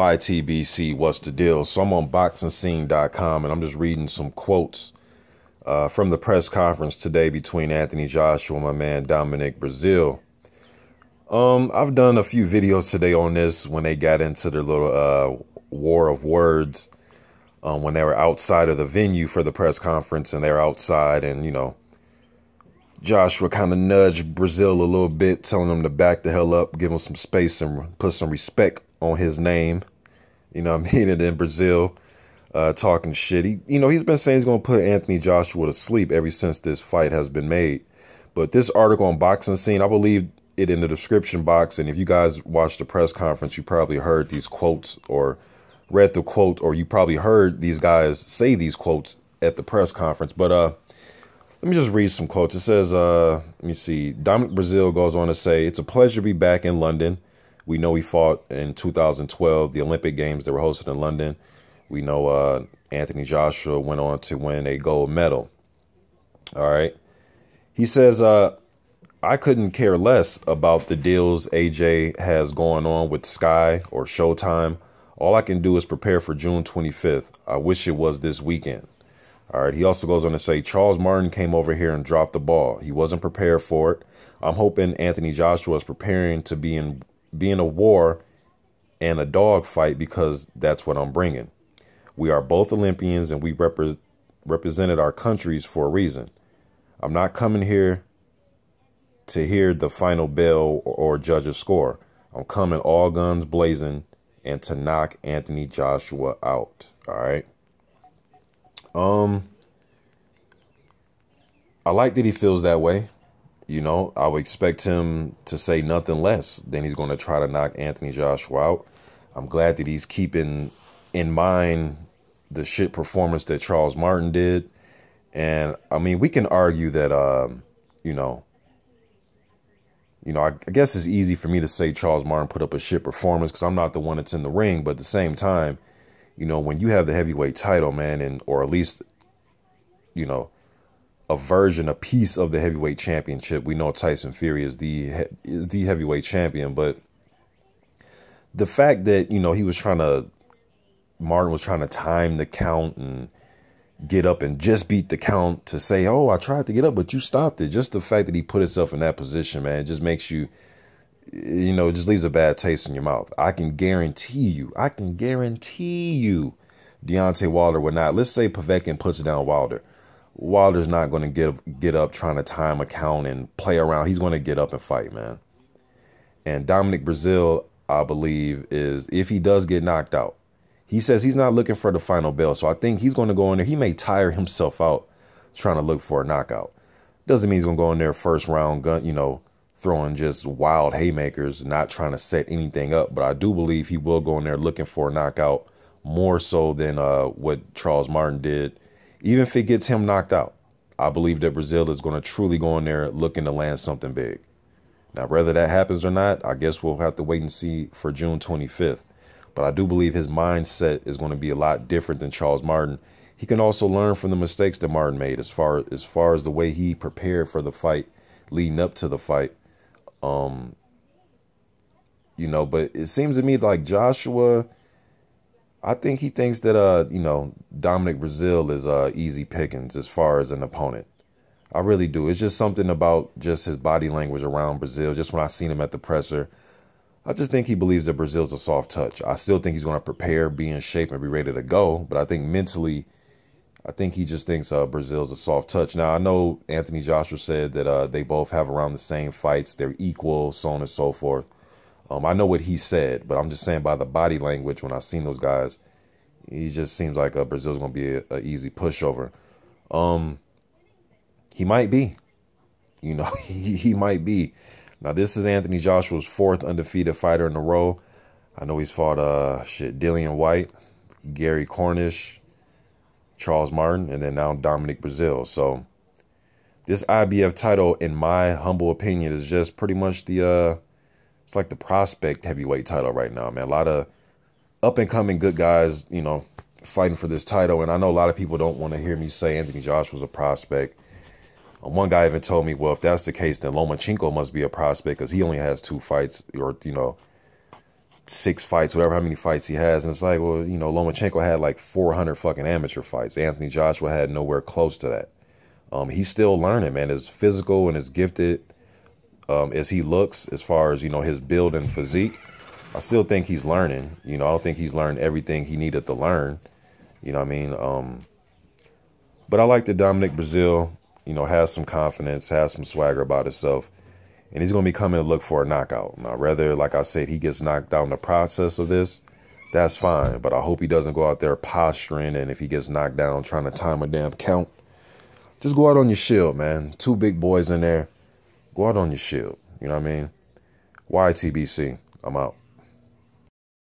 YTBC, what's the deal? So I'm on boxingscene.com and I'm just reading some quotes from the press conference today between Anthony Joshua and my man Dominic Breazeale. I've done a few videos today on this when they got into their little war of words when they were outside of the venue for the press conference, and they were outside, and you know, Joshua kind of nudged Breazeale a little bit, telling him to back the hell up, give him some space and put some respect on his name. You know what I mean? And then Breazeale talking shit. He's been saying he's going to put Anthony Joshua to sleep ever since this fight has been made. But this article on Boxing Scene, I believe it in the description box. And if you guys watched the press conference, you probably heard these quotes or read the quote, or you probably heard these guys say these quotes at the press conference. But let me just read some quotes. It says, let me see. Dominic Breazeale goes on to say, "It's a pleasure to be back in London. We know he fought in 2012, the Olympic Games that were hosted in London. We know Anthony Joshua went on to win a gold medal." All right. He says, "I couldn't care less about the deals AJ has going on with Sky or Showtime. All I can do is prepare for June 25th. I wish it was this weekend." All right. He also goes on to say, "Charles Martin came over here and dropped the ball. He wasn't prepared for it. I'm hoping Anthony Joshua is preparing to be in a war and a dog fight, because that's what I'm bringing. We are both Olympians and we represented our countries for a reason. I'm not coming here to hear the final bell or judge a score. I'm coming all guns blazing and to knock Anthony Joshua out." All right. I like that he feels that way. You know, I would expect him to say nothing less than he's going to try to knock Anthony Joshua out. I'm glad that he's keeping in mind the shit performance that Charles Martin did. And I mean, we can argue that, I guess it's easy for me to say Charles Martin put up a shit performance because I'm not the one that's in the ring. But at the same time, you know, when you have the heavyweight title, man, or at least, a piece of the heavyweight championship. We know Tyson Fury is the heavyweight champion, but the fact that, Martin was trying to time the count and get up and just beat the count to say, "Oh, I tried to get up, but you stopped it." Just the fact that he put himself in that position, man, it just makes you, it just leaves a bad taste in your mouth. I can guarantee you, Deontay Wilder would not. Let's say Povetkin puts down Wilder. Wilder's not going to get up trying to time a count and play around. He's going to get up and fight, man. And Dominic Breazeale, I believe, is, if he does get knocked out, he says he's not looking for the final bell. So I think he's going to go in there. He may tire himself out trying to look for a knockout. Doesn't mean he's going to go in there first round gun, throwing just wild haymakers, not trying to set anything up. But I do believe he will go in there looking for a knockout, more so than what Charles Martin did. Even if it gets him knocked out, I believe that Breazeale is going to truly go in there looking to land something big. Now, whether that happens or not, I guess we'll have to wait and see for June 25th. But I do believe his mindset is going to be a lot different than Charles Martin. He can also learn from the mistakes that Martin made as far as the way he prepared for the fight leading up to the fight. But it seems to me like Joshua, I think he thinks that, Dominic Breazeale is easy pickings as far as an opponent. I really do. It's just something about just his body language around Breazeale. Just when I seen him at the presser, I just think he believes that Breazeale's a soft touch. I still think he's going to prepare, be in shape, and be ready to go. But I think mentally, I think he just thinks Breazeale's a soft touch. Now, I know Anthony Joshua said that they both have around the same fights. They're equal, so on and so forth. I know what he said, but I'm just saying by the body language, when I seen those guys, he just seems like Breazeale's going to be an easy pushover. He might be. He might be. Now, this is Anthony Joshua's 4th undefeated fighter in a row. I know he's fought Dillian White, Gary Cornish, Charles Martin, and then now Dominic Breazeale. So this IBF title, in my humble opinion, is just pretty much it's like the prospect heavyweight title right now, man. A lot of up-and-coming good guys, fighting for this title. And I know a lot of people don't want to hear me say Anthony Joshua's a prospect. One guy even told me, well, if that's the case, then Lomachenko must be a prospect because he only has 2 fights, or, 6 fights, whatever, how many fights he has. And it's like, well, you know, Lomachenko had like 400 fucking amateur fights. Anthony Joshua had nowhere close to that. He's still learning, man. As physical and as gifted as he looks, as far as, you know, his build and physique, I still think he's learning. You know, I don't think he's learned everything he needed to learn. You know what I mean? But I like that Dominic Breazeale, you know, has some confidence, has some swagger about himself. And he's going to be coming to look for a knockout. Now, whether, like I said, he gets knocked out in the process of this, that's fine. But I hope he doesn't go out there posturing. And if he gets knocked down trying to time a damn count, just go out on your shield, man. 2 big boys in there. Go out on your shield. You know what I mean? YTBC. I'm out.